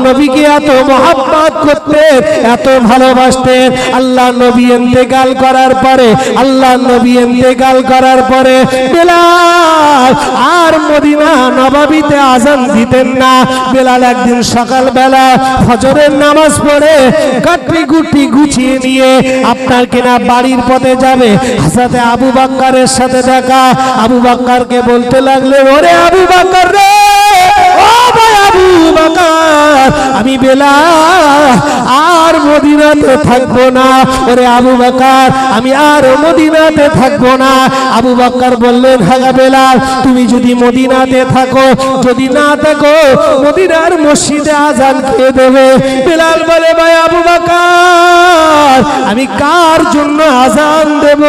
নবীকে এত মহব্বত করতেন, এত ভালোবাসতেন। আল্লাহ নবী ইন্তেকাল করার পরে, আল্লাহ নবী ইন্তেকাল করার পরে বেলাল আর মদিনা নববীতে আযান দিতেন না। বেলাল একদিন সকালবেলা ফজরের নামাজ পড়ে কাটরি গুটি গুছিয়ে নিয়ে আপনার কিনা বাড়ির পথে যাবে। হযরত আবু বকরের সাথে দেখা। আবু বকরকে বলতে লাগলে, ওরে আবু বকর রে, ও ভাই আবু বকর, আমি বেলাল আর মদিনাতে থাকবো না। ওরে আবু বকর, আমি আর মদিনাতে থাকবো না। আবু বকর বললেন, হ্যাঁ বেলাল, তুমি যদি মদিনাতে থাকো, যদি না থাকো মদিনার মসজিদে আযান কে দেবে? বেলাল বলে, ভাই আবু বকর, আমি কার জন্য আযান দেব?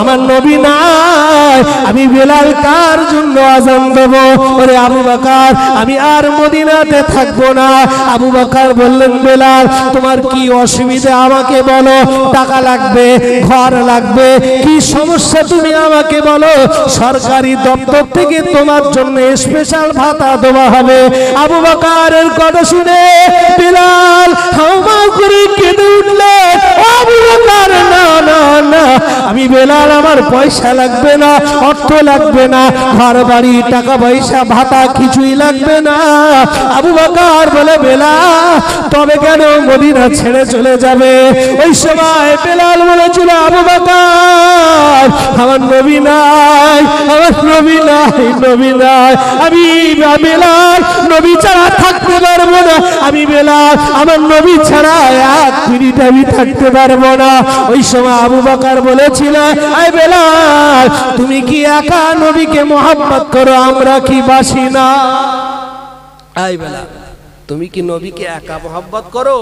আমার নবী নাই, আমি বেলাল কার জন্য আযান দেব? ওরে আবু বকর, আমি আর মদিনাতে থাকবো না। আবু বকর বললেন, বেলাল তোমার কি অসুবিধা আমাকে বলো, টাকা লাগবে, ঘর লাগবে, কি সমস্যা তুমি আমাকে বলো, সরকারি দপ্তর থেকে তোমার জন্য স্পেশাল ভাতা দেওয়া হবে। আবু বকরের কথা শুনে বেলাল হাওমাও করে কেঁদে উঠলে, আবু বকর না না না, আমি বেলাল আমার পয়সা লাগবে না, অর্থ লাগবে না, ঘর বাড়ি টাকা পয়সা ভাতা কিছুই লাগবে না। আবু বকর বলে, বেলাল তবে কেন মদিনা ছেড়ে চলে যাবে? ওই সময় বেলাল বলেছিল, আবু বকর আমার নবী নাই, আমার নবী নাই, নবী নাই, আমি বেলাল নবী ছাড়া থাকতে পারবো না, আমি বেলাল আমার নবী ছাড়া এক মিনিট আমি থাকতে পারবো না। ওই সময় আবু বকর বলেছিল, আয় বেলাল তুমি কি একা নবীকে মহব্বত করো, আমরা কি বাসি না? আয় বেলাল তুমি কি নবীকে একা মহব্বত করো,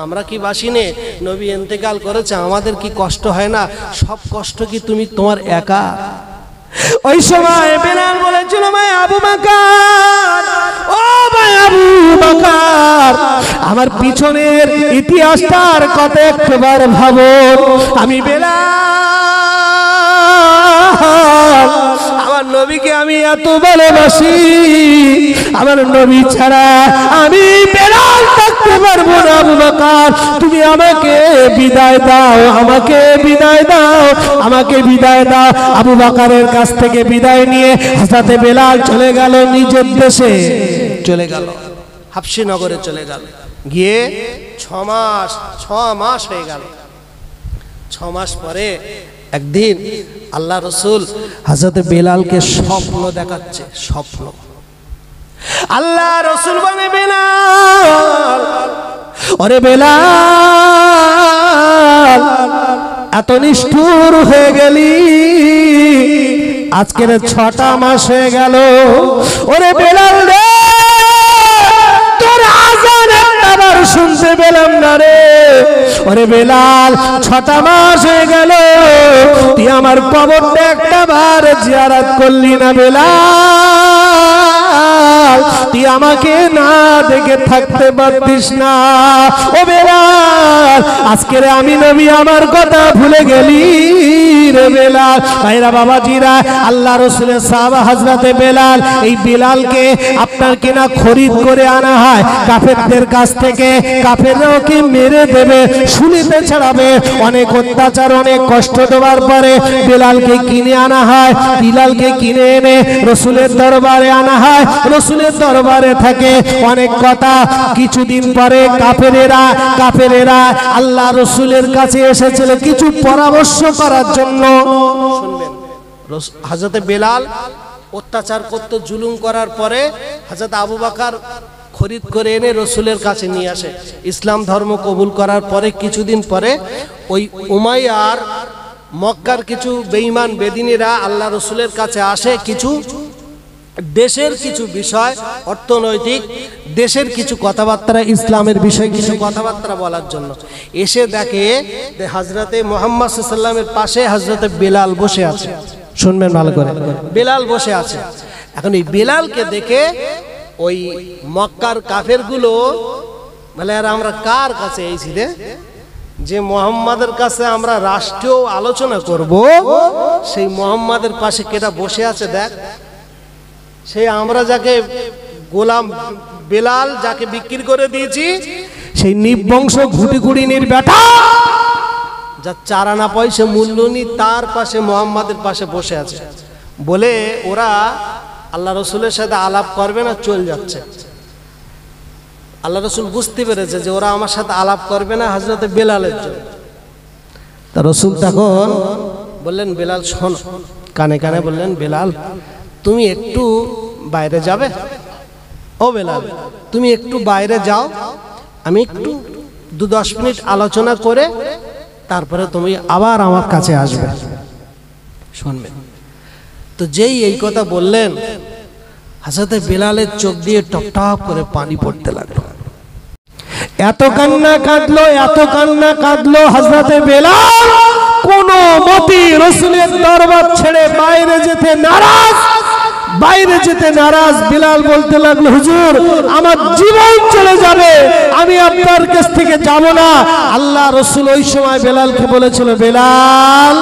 আমরা কি বাসি নে? নবী ইন্তেকাল করেছে, আমাদের কি কষ্ট হয় না? সব কষ্ট কি তুমি তোমার একা? ওই সময় বেলাল বলেছিল, ভাই আবু বকর, ও ভাই আবু বকর, আমার পিছনের ইতিহাসটার কথা একবার ভাবো। আমি বেলাল আমার নবীকে আমি এত ভালোবাসি, আমার নবী ছাড়া আমি বেলাল থাকতে পারবো না। আবু বকর তুমি আমাকে বিদায় দাও, আমাকে বিদায় দাও, আমাকে বিদায় দাও। আবু বকরের কাছ থেকে বিদায় নিয়ে হযরত বেলাল চলে গেল নিজের দেশে, চলে গেল হাবশী নগরে চলে গেল। গিয়ে 6 মাস হয়ে গেল। 6 মাস পরে একদিন আল্লাহ রাসূল হযরত বেলালকে স্বপ্ন দেখাচ্ছে। স্বপ্ন আল্লাহ রাসূল বলে, বেলাল, ওরে বেলাল এত নিষ্ঠুর হয়ে গেলি, আজকের 6টা মাস হয়ে গেল। ওরে বেলাল রে, তোর আযান একবার শুনতে পেলাম না রে। ওরে বেলাল 6টা মাস হয়ে গেল, তুই আমার কবরটা একটা বার জিয়ারত করলি না। বেলাল তুই আমাকে না দেখে থাকতে পারতিস না। ও বেলাল আজকের আমি নবী আমার কথা ভুলে গেলি রে বেলাল। ভাইরা বাবাজিরা, আল্লাহ রাসূলের সাহাবা হযরতে বেলাল, এই বেলালকে আপনার কিনা খরিদ করে আনা হয় কাফেরদের কাছ থেকে। কাফেররা ওকে মেরে দেবে, শুলিতে ছাড়াবে, অনেক অত্যাচার অনেক কষ্ট দেওয়ার পরে বেলালকে কিনে আনা হয়। বেলালকে কিনে এনে রাসূলের দরবারে আনা হয়। রাসূলের দরবারে থাকে অনেক কথা। কিছুদিন পরে কাফেরেরা আল্লাহ রাসূলের কাছে এসেছিল কিছু পরামর্শ করার জন্য। শুনবেন, হযরতে বেলাল অত্যাচার করত, জুলুম করার পরে হযরত আবু বকর খরিদ করে এনে রাসূলের কাছে নিয়ে আসে। ইসলাম ধর্ম কবুল করার পরে কিছুদিন পরে ওই উমাইয়ার মক্কার কিছু বেঈমান বেদিনীরা আল্লাহ রাসূলের কাছে আসে কিছু দেশের কিছু বিষয়, অর্থনৈতিক দেশের কিছু কথাবার্তা, ইসলামের বিষয়ে কিছু কথাবার্তা বলার জন্য এসে দেখে হযরতে মুহাম্মদ সাল্লাল্লাহু আলাইহি ওয়াসাল্লামের পাশে হযরতে বেলাল বসে আছে। শুনবেন ভালো করে, বেলাল বসে আছে। এখন এই বেলালকে দেখে ওই মক্কার কাফেরগুলো বলে, আর আমরা কার কাছে এসেছি রে, যে মুহাম্মাদের কাছে আমরা রাষ্ট্রীয় আলোচনা করব, সেই মুহাম্মাদের পাশে কেটা বসে আছে দেখ। সে আমরা যাকে গোলাম বেলাল যাকে বিক্রি করে দিয়েছি সেই নিবংশ ঘুটিকুড়িনির বেটা, যার 4 আনা পয়সা মূল্য নেই, তার পাশে মুহাম্মাদের পাশে বসে আছে বলে ওরা আল্লাহ রসুলের সাথে আলাপ করবে না, চল যাচ্ছে। আল্লাহ রসুল বুঝতে পেরেছে যে ওরা আমার সাথে আলাপ করবে না হযরতে বেলালের জন্য। তা রসুল তখন বললেন, বেলাল শোন, কানে কানে বললেন, বেলাল তুমি একটু বাইরে যাবে? ও বেলাল, তুমি একটু বাইরে যাও, আমি একটু 2-10 মিনিট আলোচনা করে তারপরে তুমি আবার আমার কাছে আসবে, শুনবে। তো যেই এই কথা বললেন, হযরতে বেলালের চোখ দিয়ে টপটপ করে পানি পড়তে লাগলো। এত কান্না কাঁদলো, এত কান্না কাঁদলো হযরতে বেলাল, কোন মতে রাসূলের দরবার ছেড়ে বাইরে যেতে নারাজ, বাইরে যেতে নারাজ। বেলাল বলতে লাগলো, হুজুর আমার জীবন চলে যাবে, আমি আপনার কাছ থেকে যাব না। আল্লাহ রসুল ওই সময় বেলালকে বলেছিল, বেলাল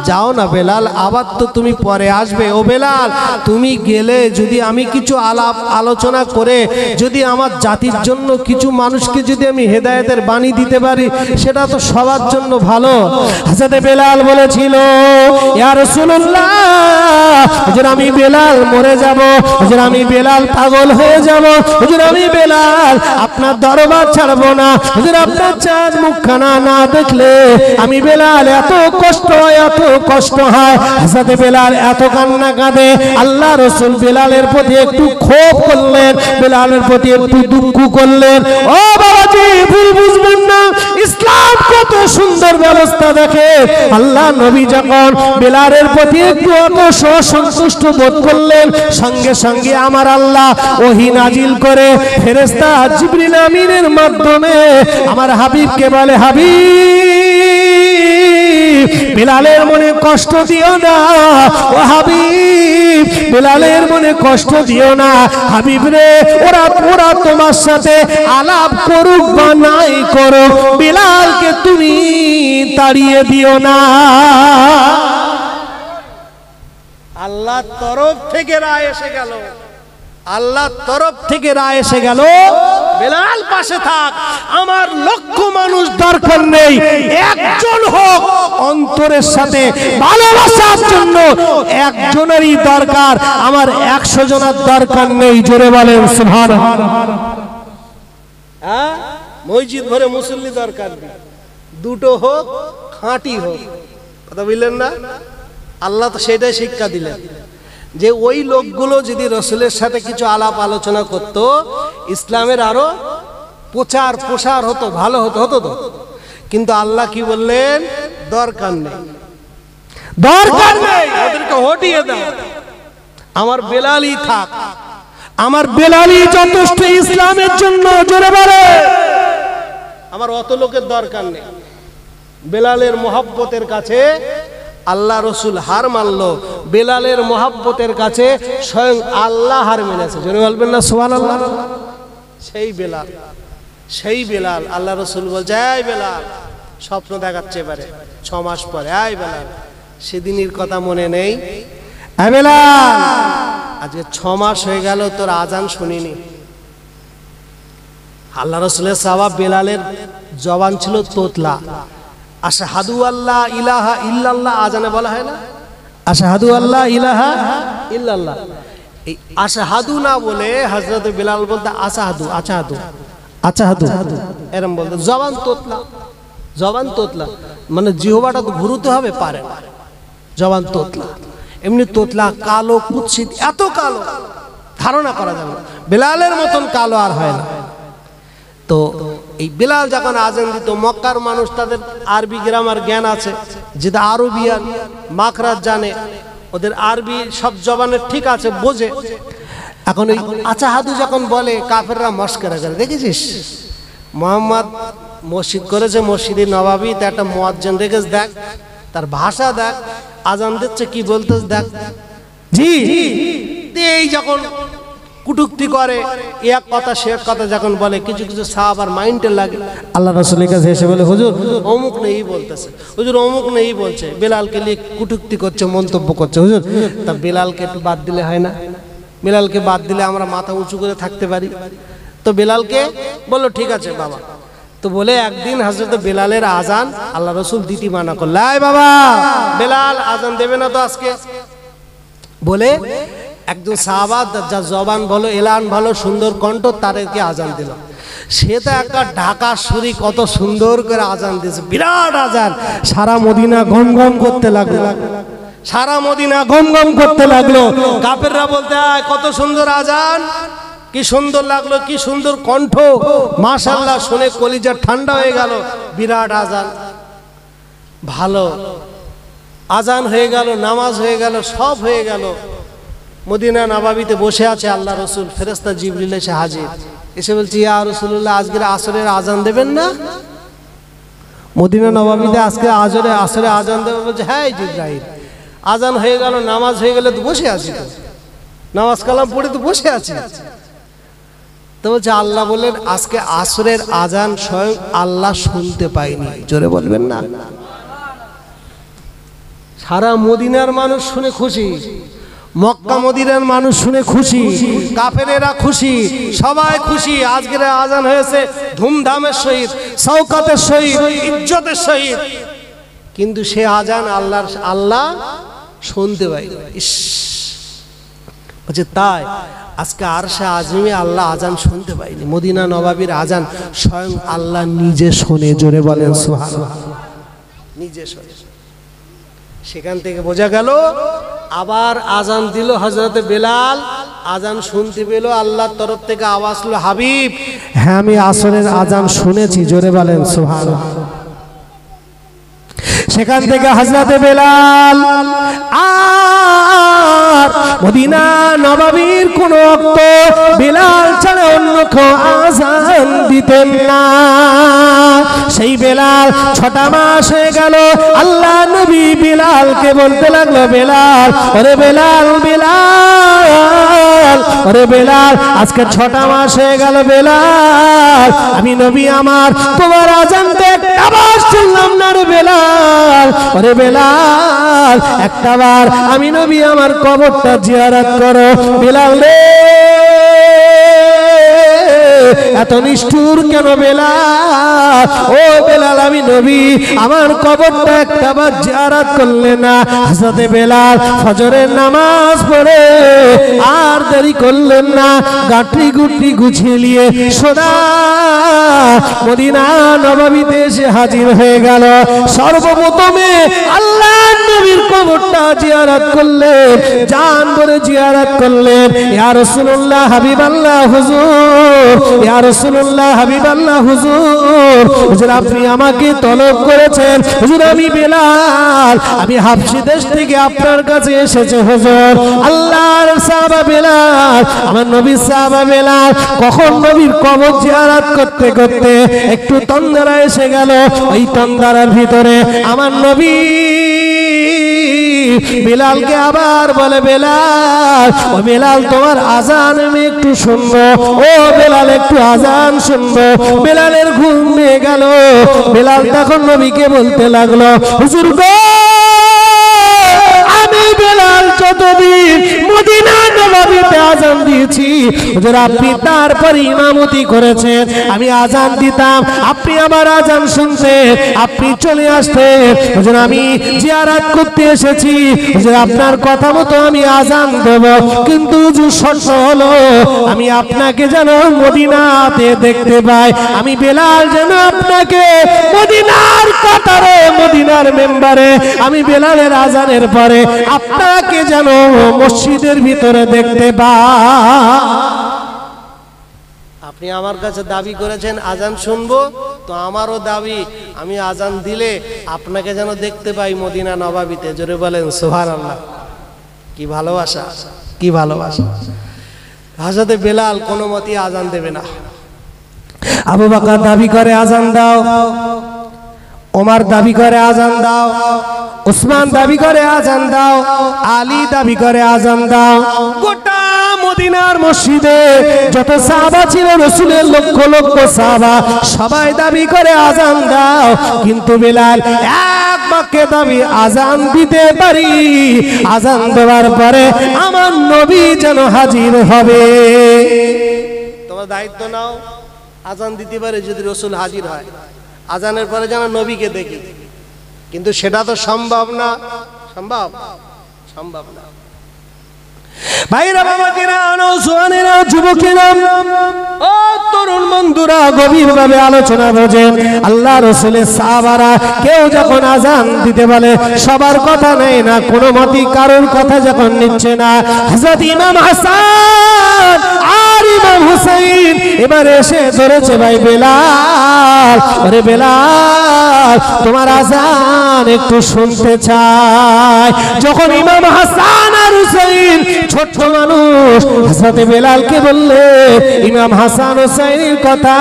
যাও না বেলাল, আবার তো তুমি পরে আসবে। ও বেলাল, তুমি গেলে যদি আমি কিছু আলাপ আলোচনা করে যদি আমার জাতির জন্য কিছু মানুষকে যদি আমি হেদায়েতের বাণী দিতে পারি, সেটা তো সবার জন্য ভালো। হযরত বেলাল বলেছিল, ইয়া রাসূলুল্লাহ, হুজুর আমি বেলাল মরে যাব, হুজুর আমি বেলাল পাগল হয়ে যাব, হুজুর আমি বেলাল আপনার দরবার ছাড়বো না, হুজুর আপনার চাঁদ মুখখানা না দেখলে আমি বেলাল এত কষ্ট হয়, এত কষ্ট হয়। হযরত বেলাল এত কান্না কাঁদে। আল্লাহ রাসূল বেলালের প্রতি একটু ক্ষোভ করলেন, বেলালের প্রতি একটু দুঃখ করলেন। ও বাবাজি, ভুল বুঝবেন না, ইসলাম কত সুন্দর ব্যবস্থা দেখে। আল্লাহ নবী যখন বেলালের প্রতি একটু অত সন্তুষ্ট বোধ করলেন, সঙ্গে সঙ্গে আমার আল্লাহ ওহী নাজিল করে ফেরেশতা জিবরিল আমিনের মাধ্যমে আমার হাবিবকে বলে, হাবিব বেলালের মনে কষ্ট দিও না, ও হাবিব বেলালের মনে কষ্ট দিও না, হাবিব রে ওরা তোমার সাথে আলাপ করুক বা নাই করুক, বেলালকে তুমি তাড়িয়ে দিও না। আল্লাহর তরফ থেকে রায় এসে গেল, আল্লাহর তরফ থেকে রায় এসে গেল, বেলাল পাশে থাক, আমার লক্ষ মানুষ দরকার নেই, একজন হোক অন্তরের সাথে ভালোবাসার জন্য একজনেরই দরকার, আমার 100 জনের দরকার নেই। জোরে বলেন সুবহানাল্লাহ। হ্যাঁ, মসজিদ ভরে মুসল্লি দরকার নেই, দুটো হোক, খাঁটি হোক। কথা বললেন না? আল্লাহ তো সেটাই শিক্ষা দিলেন যে ওই লোকগুলো যদি রাসূলের সাথে কিছু আলাপ আলোচনা করত, ইসলামের আরো প্রচার প্রসার হতো, ভালো হতো তো। কিন্তু আল্লাহ কি বললেন, দরকার নেই, দরকার নেই, ওদেরকে হটিয়ে দাও, আমার বেলালই থাক, আমার বেলালই যথেষ্ট ইসলামের জন্য। জোরে বলে, আমার অত লোকের দরকার নেই। বেলালের মহব্বতের কাছে আল্লাহ রসুল হার মানলো, বেলালের মহব্বতের কাছে স্বয়ং আল্লাহ হার মেনেছে। জোরে বলবেন না সুবহানাল্লাহ। সেই বেলাল আল্লাহ রসুল বলছে, এই বেলাল স্বপ্ন দেখাচ্ছে এবারে 6 মাস পরে, এই বেলাল সেদিনের কথা মনে নেই? এই বেলাল আজকে 6 মাস হয়ে গেল তোর আজান শুনিনি। আল্লাহ রসুলের সাহাবা বেলালের জবান ছিল তোতলা। আশহাদু আল্লা ইলাহা ইল্লাল্লাহ আজানে বলা হয় না, আশহাদু আল্লা ইলাহা ইল্লাল্লাহ। এই আশহাদু না বলে হযরত বেলাল বলতে আশহাদু, আশহাদু, আশহাদু এরকম বলতে, জবান তোতলা, জবান তোতলা মানে জিহ্বাটা তো ঘুরতে হবে, পারে না, জবান তোতলা, এমনি তোতলা, কালো কুৎসিত, এত কালো ধারণা করা যাবে না, বেলালের মতন কালো আর হয় না। তো এই বেলাল যখন আজান দিত, মক্কার মানুষ তাদের আরবি গ্রামার জ্ঞান আছে, যেটা আরবিয়ান মাখরাজ জানে, ওদের আরবি সব জবানের ঠিক আছে, বোঝে। এখন ওই আশহাদু যখন বলে, কাফেররা মস্করা করে, দেখেছিস মুহাম্মদ মসজিদ করেছে, মসজিদে নবাবিতে একটা মুয়াজ্জিন রেখেছে, দেখ তার ভাষা দেখ, আজান দিচ্ছে কি বলতেছে দেখ। জি এই যখন কুটুক্তি করে, এক কথা সে এক কথা যখন বলে, কিছু কিছু সাহাবার মাইন্ডে লাগে। আল্লাহ রাসূলের কাছে এসে বলে, হুজুর অমুক নেই বলতেছে, হুজুর অমুক নেই বলছে, বেলালকে নিয়ে কুটুক্তি করছে, মন্তব্য করছে, হুজুর তা বেলালকে একটু বাদ দিলে হয় না? বেলালকে বাদ দিলে আমরা মাথা উঁচু করে থাকতে পারি। তো বেলালকে বললো ঠিক আছে বাবা। তো বলে একদিন হযরত বেলালের আজান আল্লাহ রাসূল দিতে মানা করলেন, এই বাবা বেলাল আজান দেবে না তো আজকে। বলে একজন সাহাবা যার জবান ভালো, এলান ভালো, সুন্দর কণ্ঠ, তাদেরকে আজান দিল। সে তো একটা ঢাকা সুরি কত সুন্দর করে আজান দিয়েছে, বিরাট আজান। সারা মদিনা গম গম করতে লাগলো, সারা মদিনা গম গম করতে লাগলো। কাফেররা বলতে কত সুন্দর আজান, কি সুন্দর লাগলো, কি সুন্দর কণ্ঠ, মাশাআল্লাহ। শুনে কলিজা ঠান্ডা হয়ে গেল। বিরাট আজান, ভালো আজান হয়ে গেল, নামাজ হয়ে গেল, সব হয়ে গেল। মদিনা নববীতে বসে আছে আল্লাহ রসুল, ফেরেশতা জিবরিল এসে হাজির। এসে বলছি, ইয়া রাসূলুল্লাহ আজকের আসরের আজান দেবেন না? মদিনা নববীতে আজকে আসরে আজান দেবে? বলছে হ্যাঁ জিবরাইল, আজান হয়ে গেল, নামাজ হয়ে গেলে তো বসে আছি, তো নামাজ কালাম পড়ে তো বসে আছি। তো বলছে আল্লাহ বলেন আজকে আসরের আজান স্বয়ং আল্লাহ শুনতে পাইনি। জোরে বলবেন না? সারা মদিনার মানুষ শুনে খুশি, মক্কা মদিনার মানুষ শুনে খুশি, কাফেরেরা খুশি, সবাই খুশি। আজকের আজান হয়েছে ধুমধামের সহিত, শওকতের সহিত, ইজ্জতের সহিত। কিন্তু সে আজান আল্লাহ শুনতে পাইনি। ইস, বলছে তাই আজকে আরশে আজিমে আল্লাহ আজান শুনতে পাইনি, মদিনা নববীর আজান স্বয়ং আল্লাহ নিজে শোনে। জোরে বলেন সুবহানাল্লাহ, নিজে শোনে। সেখান থেকে বোঝা গেল আবার আজান দিল হযরত বেলাল। আজান শুনতে পেল, আল্লাহর তরফ থেকে আওয়াজ হলো, হাবিব হ্যাঁ আমি আসরের আজান শুনেছি। জোরে বলেন সুবহানাল্লাহ। সেখান থেকে হযরত বেলাল আর মদিনা নববীর কোন ওয়াক্ত বেলাল ছাড়া অন্য কেউ আজান দিতেন না। সেই বেলাল 6টা মাস হয়ে গেল। আল্লাহ নবী বেলালকে বলতে লাগলো, বেলাল ওরে বেলাল, বেলাল ওরে বেলাল, আজকে 6টা মাস হয়ে গেল বেলাল, আমি নবী আমার তোমার আজান একটা বার শুনলাম না রে বেলাল। ওরে বেলাল একটাবার আমি নবী আমার কবরটা জিয়ারত করো। বেলাল রে এত নিষ্ঠুর কেন বেলাল? ও বেলাল আমি নবী, আমার কবরটা একটাবার জিয়ারত করলে না? হযরত বেলাল ফজরের নামাজ পড়ে আর দেরি করলেন না, গাঁটরি গুটরি গুছিয়ে নিয়ে সোজা মদিনা নববীতে এসে হাজির হয়ে গেল। সর্বপ্রথমে আল্লাহ নবীর কবরটা জিয়ারত করলেন, জান ভরে জিয়ারত করলেন। ইয়া রাসূলুল্লাহ হাবিবাল্লাহ হুজুর, ইয়া রাসূলুল্লাহ হাবিবাল্লাহ হুজুর, হুজুর আপনি আমাকে তলব করেছেন। হুজুর আমি বেলাল, আমি হাবশী দেশ থেকে আপনার কাছে এসেছি হুজুর। আল্লাহর সাহাবা বেলাল, আমার নবীর সাহাবা বেলাল কখন নবীর কবর জিয়ারত করতে করতে একটু তন্দ্রা এসে গেল। ওই তন্দ্রার ভিতরে আমার নবী বেলালকে আবার বলে, বেলাল ও বেলাল তোমার আজান আমি একটু শুনবো। ও বেলাল একটু আজান শুনবো। বেলালের ঘুম ভেঙে গেল। বেলাল তখন নবীকে বলতে লাগলো, হুজুর গো আমি বেলাল যতদিন মদিনা নববীতে আজান দিয়েছি হুজুর আপনি তারপর ইমামতি করেছেন। আমি আজান দিতাম, আপনি আমার আজান শুনতেন, আপনি চলে আসতেন। হুজুর আমি জিয়ারত করতে এসেছি, হুজুর আপনার কথা মতো আমি আজান দেব, কিন্তু হুজুর শর্ত হলো আমি আপনাকে যেন মদিনাতে দেখতে পাই। আমি বেলাল যেন আপনাকে মদিনার কাতারে, মদিনার মেম্বারে আমি বেলালের আজানের পরে আপনাকে যেন মসজিদের ভিতরে দেখতে পাই। আপনি আমার কাছে দাবি করেছেন আজান শুনবো, তো আমারও দাবি আমি আজান দিলে আপনাকে যেন দেখতে পাই মদিনা নববীতে। জোরে বলেন সুবহানাল্লাহ। কি ভালোবাসা, কি ভালোবাসা। হযরত বেলাল কোনো মতেই আজান দেবে না। আবু বকর দাবি করে আজান দাও, ওমর দাবি করে আজান দাও, উসমান দাবি করে আজান দাও, আলী দাবি করে আজান দাও। গোটা মদিনার মসজিদে যত সাহাবা ছিল, রাসূলের লক্ষ লক্ষ সাহাবা, সবাই দাবি করে আজান দাও। কিন্তু বেলাল এক বাক্যে দাবি, আজান দিতে পারি, আজান দেওয়ার পরে আমার নবী যেন হাজির হবে। তোমরা দায়িত্ব নাও, আজান দিতে পারে যদি রসুল হাজির হয়, আজানের পরে যেন নবীকে দেখি। কিন্তু সেটা তো সম্ভব না, সম্ভব সম্ভব না। ভাইরা বাবাজিরা, নওজোয়ানেরা, যুবকেরা, ও তরুণ বন্ধুরা, গভীরভাবে আলোচনা বোঝেন। আল্লাহ রাসূলের সাহাবারা কেউ যখন আজান দিতে বলে সবার কথা নেয় না, কোনো মতেই কারোর কথা যখন নিচ্ছে না, হযরত ইমাম হাসান আর ইমাম হুসাইন এবার এসে ধরেছে, ভাই বেলাল, আরে বেলাল তোমার আজান একটু শুনতে চাই। যখন ইমাম হাসান আর হুসাইন ছোট্ট মানুষ হযরত বেলালকে বললে, ইমাম হাসান হুসাইনের কথা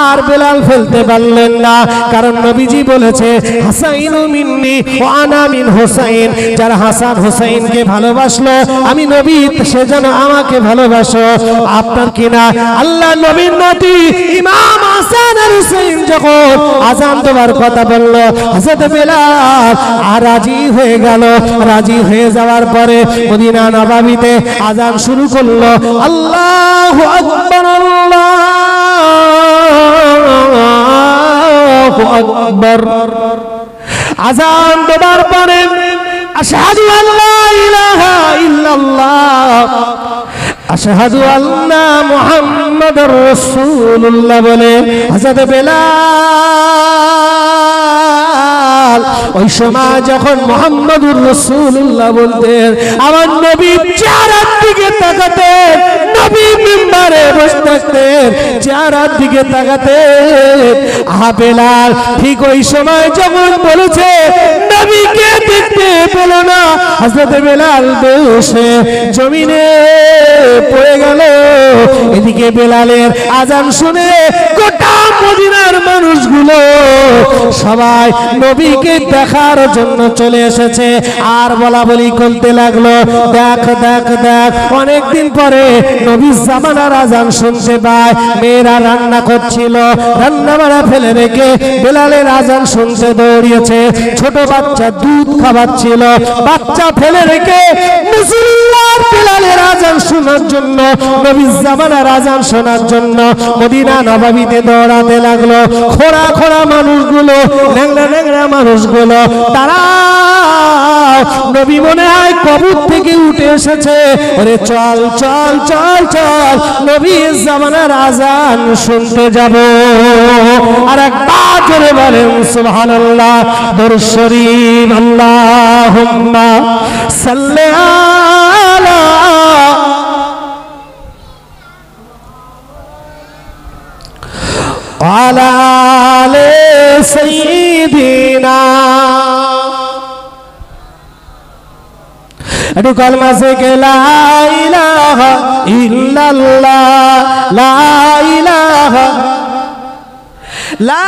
আর বেলাল ফেলতে পারলেন না, কারণ নবীজি বলেছে হাসাইনু মিন্নি ওয়া আনা মিন হুসাইন, যারা হাসান হুসাইনকে ভালোবাসলো আমি নবী, সে যেন আমাকে ভালোবাসো। আপনার কিনা আল্লাহ নবীর নাতি ইমাম হাসান আর হুসাইন যখন আজান দেওয়ার কথা বলল, হযরত বেলাল আর রাজি হয়ে গেল। রাজি হয়ে যাওয়ার পরে মদিনা নববীতে আজান শুরু করলো, আল্লাহু আকবার, আল্লাহু আকবার। আজান দেওয়ার পরে আশহাদু আল্লা ইলাহা ইল্লাল্লাহ, আশহাদু আন্না মুহাম্মাদুর রাসূলুল্লাহ বলে হযরত বেলাল ওই সময় যখন মুহাম্মাদুর রাসূলুল্লাহ বলতেন, আমার নবী চেহারার দিকে তাকাতেন, নবী মিম্বারে বসে থাকতেন, চেহারার দিকে তাকাতেন। আহা বেলাল ঠিক ওই সময় যখন বলেছে নবীকে দেখতে পেল না, হযরত বেলাল বসে জমিনে পড়ে গেল। এদিকে বেলালের আজান শুনে গোটা মদিনার মানুষগুলো সবাই নবীকে দেখার জন্য চলে এসেছে, আর বলা বলি করতে লাগলো, দেখ দেখ দেখ, অনেকদিন পরে নবীর জামানার আজান শুনতে পায়। মেয়েরা রান্না করছিল, রান্না বাড়া ফেলে রেখে বেলালের আজান শুনতে দৌড়িয়েছে। ছোট বাচ্চা দুধ খাওয়াচ্ছিল, বাচ্চা ফেলে রেখে মুসলিমার বেলালের আজান শোনার জন্য, নবীর জামানার আজান শোনার জন্য মদিনা নববীতে দৌড়াতে লাগলো। খোঁড়া খোঁড়া মানুষগুলো, ন্যাংরা ন্যাংরা মানুষগুলো, তারা নবী মনে হয় কবর থেকে উঠে এসেছে, ওরে চল চল চল চল, নবীর জামানার আজান শুনতে যাব। আর একবার জোরে বলেন সুবহানাল্লাহ, দরুদ শরীফ, আল্লাহুম্মা সাল্লি আলা ওয়ালা আলি সাইয়্যিদিনা। একটু কলমা থেকে লা ইলাহা ইল্লাল্লাহ, লা ইলাহা, লা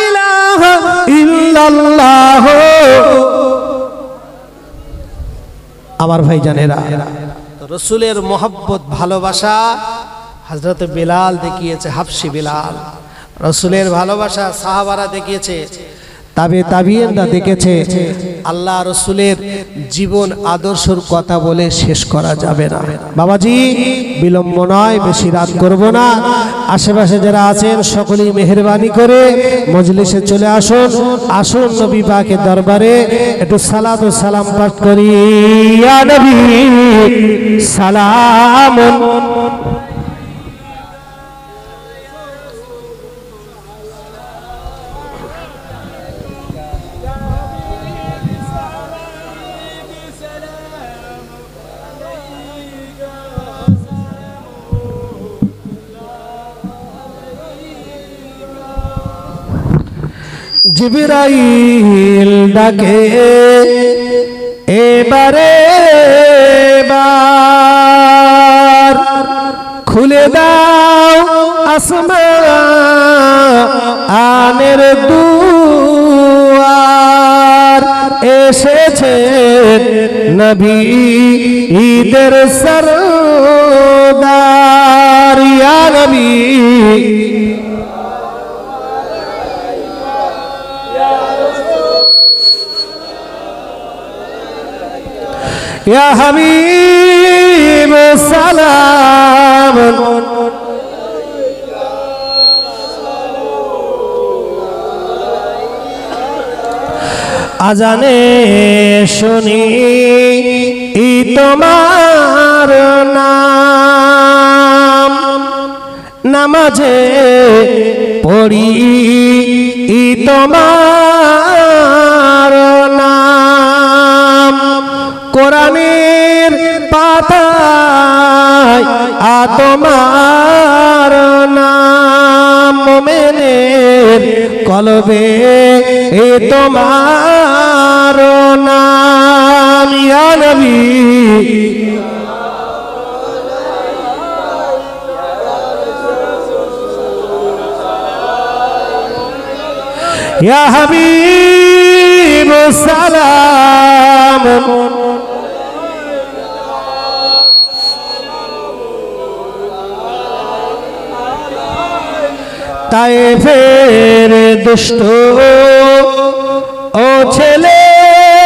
ইলাহা ইল্লাল্লাহ। আমার ভাই জানেরা, রসুলের মহব্বত ভালোবাসা হযরত বেলাল দেখিয়েছে, হাবশি বেলাল। রসুলের ভালোবাসা সাহাবারা দেখিয়েছে, তাবিঈনরা দেখেছে। আল্লাহ রসুলের জীবন আদর্শর কথা বলে শেষ করা যাবে না। বাবাজি বিলম্ব নয়, বেশি রাত করব না। আশেপাশে যারা আছেন সকলেই মেহেরবানি করে মজলিসে চলে আসুন। আসুন নবী পাকের দরবারে একটু সালাত ও সালাম পাঠ করি। ইয়া নবী সালামুন, জিবরাইল ডাকে এবারে বার, খুলে দাও আসমানের দুয়ার, এসেছেন নবী ঈদের সরদার। ইয়া নবী ইয়া হাবিব সালাম, আজানে শুনি তোমার নাম, নামাজে পড়ি তোমার নাম, কোরআনের পাতায় তোমার নাম, মোমেনের কলবে তোমার নাম, ইয়া নবী ইয়া হাবিব সালাম, তায়েফের দুষ্ট ও ছেলেরা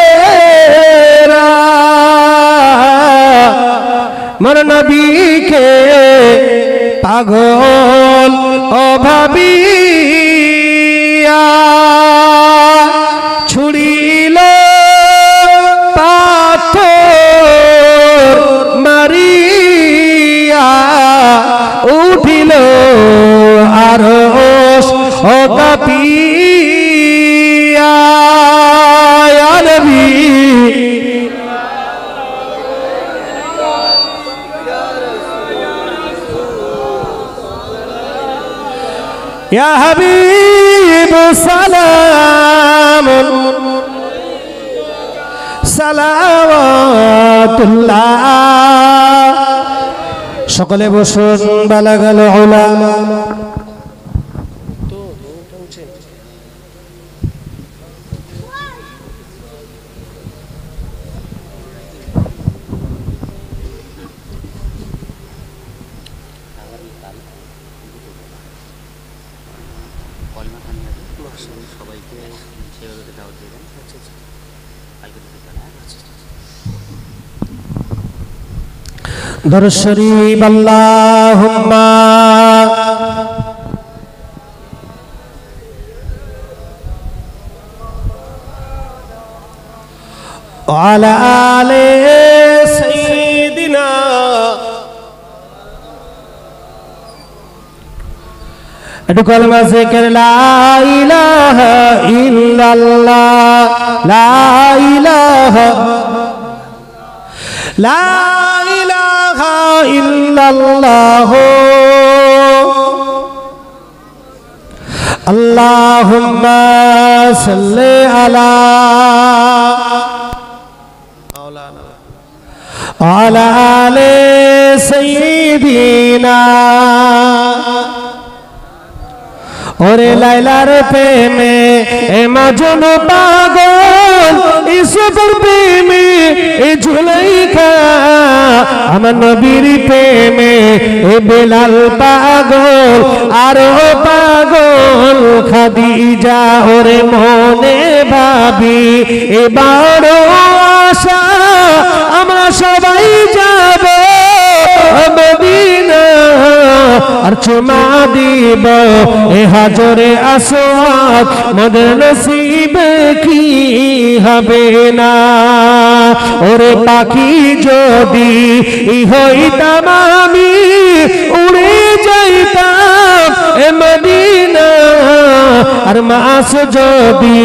মোর নবীকে পাগল ও ভাবিয়া ছুড়িল পাথর মারিয়া, উঠিল আরশ ও কাঁপিয়া, ইয়া নবী ইয়া হাবিব সালাম সালাওয়াতুল্লাহ। সকলে বসুন। বালাগাল উলামা দরুদ শরীফ আল্লাহুম্মা ওয়ালা আলে সাইয়্যিদিনা একটু কলমা জিকির লা ইলাহা ইল্লাল্লাহ, লা ইলাহা লা ইলাহা ইল্লাল্লাহ, আল্লাহুম্মা সাল্লি আলা মাওলানা আলা আলি সাইয়্যিদিনা। ওরে লাইলার প্রেমে এ মাজনু পাগল, ইসুফের প্রেমে এ জুলাইখা, আমার নবীর প্রেমে এ বেলাল পাগল, আর ও পাগল খাদিজা। ওরে মনে ভাবি এবার আশা আমরা সবাই যাব মদিনা, আর চুমা দিব এ হাজরে আসওয়াদ, মদের নসিবে কি হবে না। ওরে পাখি যদি হইতাম আমি, উড়ে যাইতাম এ মদিনা, আর মাস যদি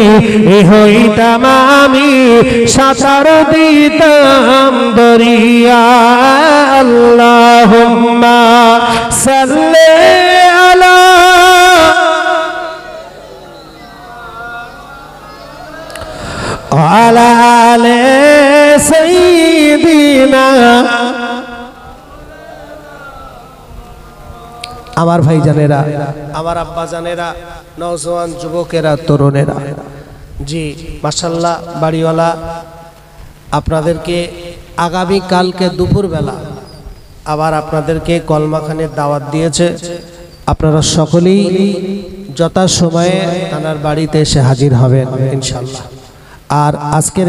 হইতাম আমি, সাঁতার দিতাম দরিয়া। আল্লাহুম্মা সাল্লি আলা আলা আলি সাইয়্যিদিনা। আমার ভাই জানেরা, আমার আব্বা জানেরা, নওজোয়ান যুবকেরা, তরুণেরা, জি মাশাআল্লাহ, বাড়িওয়ালা আপনাদেরকে আগামী কালকে দুপুরবেলা আবার আপনাদেরকে কলমাখানের দাওয়াত দিয়েছে। আপনারা সকলেই যথাসময়ে তানার বাড়িতে এসে হাজির হবেন ইনশাআল্লাহ। আর আজকের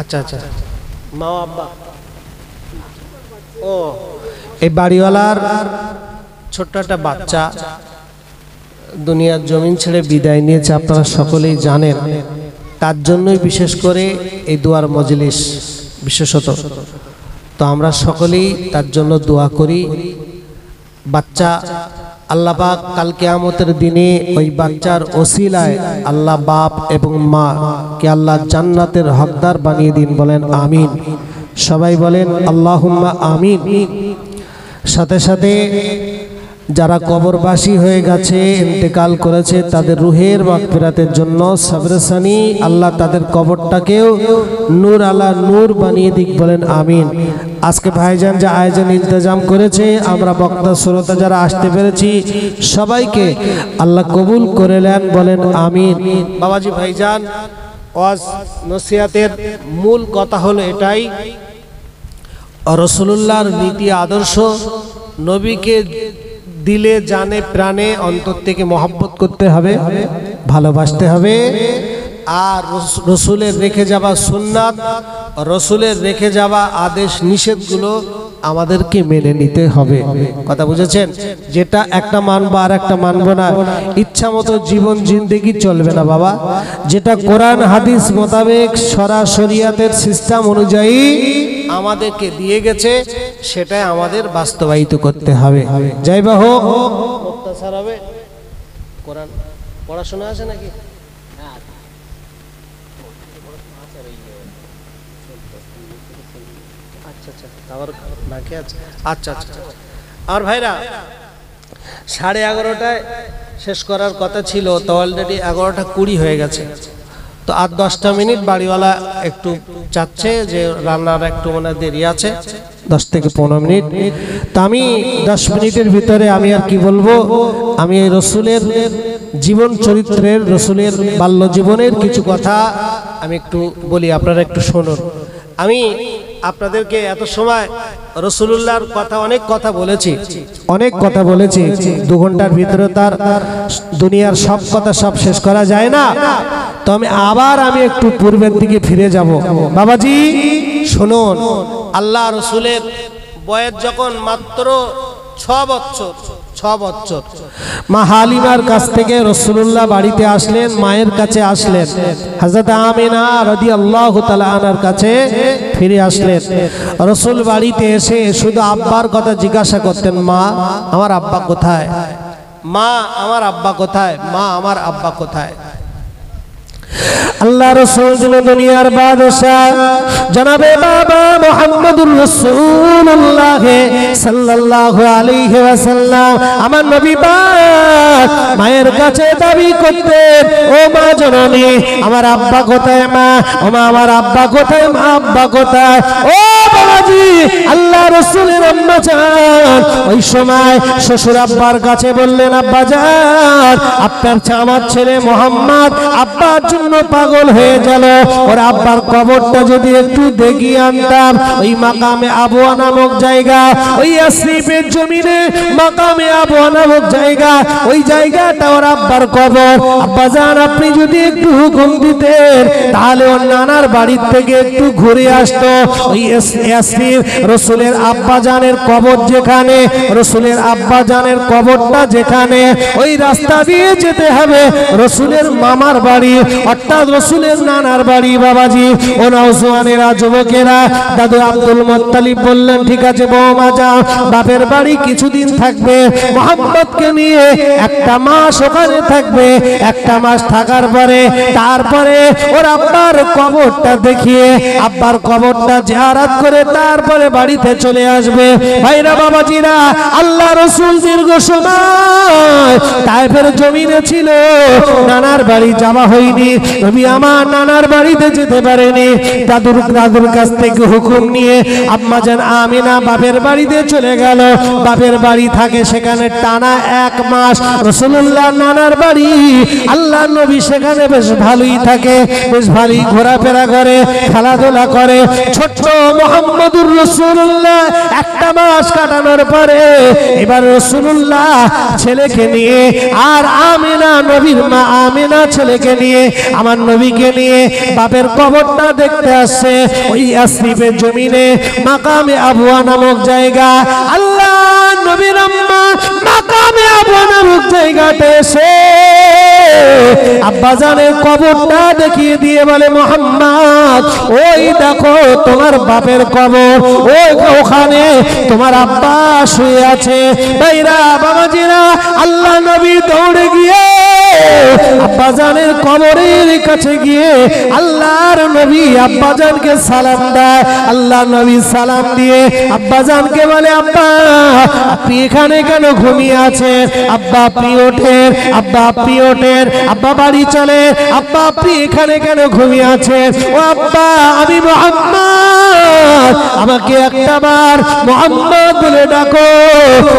আচ্ছা আচ্ছা মা আব্বা ও এই বাড়িওয়ালার ছোট্ট একটা বাচ্চা দুনিয়ার জমিন ছেড়ে বিদায় নিয়েছে, আপনারা সকলেই জানেন। তার জন্যই বিশেষ করে এই দোয়ার মজলিস বিশেষত। তো আমরা সকলেই তার জন্য দোয়া করি। বাচ্চা আল্লাহ পাক কাল কিয়ামতের দিনে ওই বাচ্চার ওসিলায় আল্লাহ বাপ এবং মা কে আল্লাহ জান্নাতের হকদার বানিয়ে দিন, বলেন আমিন। সবাই বলেন আল্লাহুম্মা আমিন। সাথে সাথে যারা কবরবাসী হয়ে গেছে, ইন্তেকাল করেছে, তাদের রুহের মাগফিরাতের জন্য সাবরসানি আল্লাহ তাদের কবরটাকেও নূর আলা নূর বানিয়ে দিক, বলেন আমিন। আজকে ভাইজান যে আয়োজন ইন্তজাম করেছে, আমরা বক্তা শ্রোতা যারা আসতে পেরেছি সবাইকে আল্লাহ কবুল করে নেন, বলেন আমিন। বাবাজি ভাইজান, ওয়াজ নসিহতের মূল কথা হলো এটাই, রাসূলুল্লাহর নীতি আদর্শ, নবীকে দিলে জানে প্রাণে অন্তর থেকে মহব্বত করতে হবে, ভালোবাসতে হবে। আর রসুলের রেখে যাওয়া সুন্নাত, রসুলের রেখে যাওয়া আদেশ নিষেধগুলো আমাদেরকে মেনে নিতে হবে। কথা বুঝেছেন? যেটা একটা মানবো আর একটা মানবো না, ইচ্ছা মতো জীবন জিন্দেগি চলবে না বাবা। যেটা কোরআন হাদিস মোতাবেক শরিয়াতের সিস্টেম অনুযায়ী আমাদেরকে দিয়ে গেছে, সেটাই আমাদের বাস্তবায়িত করতে হবে। যাই বা হোক, মুক্তাসার হবে। কোরআন পড়াশোনা আছে নাকি? আচ্ছা আচ্ছা। আর ভাইরা, 11:30টায় শেষ করার কথা ছিল, তো অলরেডি 11:20 হয়ে গেছে। তো আর 10টা মিনিট বাড়িওয়ালা একটু চাচ্ছে যে রান্নার একটু মনে দেরি আছে, 10 থেকে 15 মিনিট। তা আমি 10 মিনিটের ভিতরে আমি আর কি বলবো, আমি এই রসুলের জীবন চরিত্রের, রসুলের বাল্য জীবনের কিছু কথা আমি একটু বলি, আপনারা একটু শুনুন। আমি আপনাদেরকে এত সময় রাসূলুল্লাহর কথা অনেক কথা বলেছি, 2 ঘন্টার ভিতরে তার দুনিয়ার সব কথা সব শেষ করা যায় না। তো আমি একটু পূর্বের দিকে ফিরে যাব। বাবাজি শুনুন, আল্লাহ রসুলের বয়স যখন মাত্র 6 বছর, মা হালিমার কাছ থেকে রাসূলুল্লাহ বাড়িতে আসলেন, মায়ের কাছে আসলেন, হযরত আমিনা রাদিয়াল্লাহু তাআলা আনহার কাছে ফিরে আসলেন। রাসূল বাড়িতে এসে শুধু আব্বার কথা জিজ্ঞাসা করতেন, মা আমার আব্বা কোথায়, মা আমার আব্বা কোথায়, মা আমার আব্বা কোথায়। আল্লাহ রাসূল দুনিয়ার বাদশা জনাবে বাবা মুহাম্মদুর রাসূলুল্লাহ সাল্লাল্লাহু আলাইহি ওয়াসাল্লাম আমার নবী পাক মায়ের কাছে দাবি করতেন, ও মা জননী আমার আব্বা কোথায়, মা ও মা আমার আব্বা কোথায়, মা আব্বা কোথায়। ও বাবাজি, আল্লাহ রাসূলের আম্মা জান ওই সময় শ্বশুর আব্বার কাছে বললেন, আব্বা জান আপনার আমার ছেলে মুহাম্মদ আব্বার জন্য পাগল হয়ে গেল, ওর আব্বার কবরটা যদি একটু দেখিয়ে আনতাম। ওই মাকামে আবওয়া নামক জায়গা, ওই ইয়াসরিবের জমিনে মাকামে আবওয়া নামক জায়গা, ওই জায়গাটা ওর আব্বার কবর। আব্বা জান আপনি যদি একটু হুকুম দিতেন তাহলে ওর নানার বাড়ির থেকে একটু ঘুরে আসতো। ওই ইয়াসরিব রাসূলের আব্বা জানের কবর যেখানে, রাসূলের আব্বা জানের কবরটা যেখানে, ওই রাস্তা দিয়ে যেতে হবে রাসূলের মামার বাড়ি, অর্থাৎ রাসূলের নানার বাড়ি। বাবাজি ও নওজওয়ানেরা, যুবকেরা, দাদু আব্দুল মুত্তালিব বললেন, ঠিক আছে বৌমা যাও, বাপের বাড়ি কিছুদিন থাকবে, মুহাম্মদকে নিয়ে 1 মাস ওখানে থাকবে। 1 মাস থাকার পরে তারপরে ওর আব্বার কবরটা দেখিয়ে আব্বার কবরটা জিয়ারত করে তারপরে বাড়িতে চলে আসবে। ভাইরা বাবাজিরা, আল্লাহ রাসূল দীর্ঘ সময় তায়েফের জমিনে ছিল, নানার বাড়ি যাওয়া হয়নি। নবী আমার নানার বাড়িতে যেতে পারেনি। দাদুর কাছ থেকে হুকুম নিয়ে আম্মা জান আমিনা বাপের বাড়িতে চলে গেল। বাপের বাড়ি থাকে সেখানে টানা 1 মাস। রাসূলুল্লাহ নানার বাড়ি, আল্লাহ নবী সেখানে বেশ ভালোই থাকে, বেশ ভালোই ঘোরাফেরা করে, খেলাধুলা করে। ছোট্ট মুহাম্মদুর রাসূলুল্লাহ 1 মাস কাটানোর পরে এবার রাসূলুল্লাহ ছেলেকে নিয়ে আর আমিনা নবীর মা আমিনা আমেনা ছেলেকে নিয়ে আমার নবীকে নিয়ে বাপের কবরটা দেখতে আসছে ওই ইয়াসরিবের জমিনে মাকামে আবুয়া নামক জায়গা। আল্লাহ নবীর আম্মা মাকামে আবুয়া নামক জায়গাতে এসে আব্বাজানের কবরটা দেখিয়ে দিয়ে বলে, মুহাম্মদ ওই দেখো তোমার বাপের কবর, ওই ওখানে তোমার আব্বা শুয়ে আছে। ভাইরা বাবাজিরা, আল্লাহ নবী দৌড়ে গিয়ে আব্বাজানের কবরের কাছে গিয়ে আল্লাহর নবী আব্বাজানকে সালাম দেয়। আল্লাহ নবী সালাম দিয়ে আব্বাজানকে বলে, আব্বা আপনি এখানে কেন ঘুমিয়ে আছেন? আব্বা আপনি ওঠেন, আব্বা আপনি ওঠেন, আব্বা বাড়ি চলে, আব্বা আপনি এখানে কেন ঘুমিয়ে আছেন? ও আব্বা আমি মুহাম্মদ, আমাকে একটা বার মুহাম্মদ বলে ডাকো।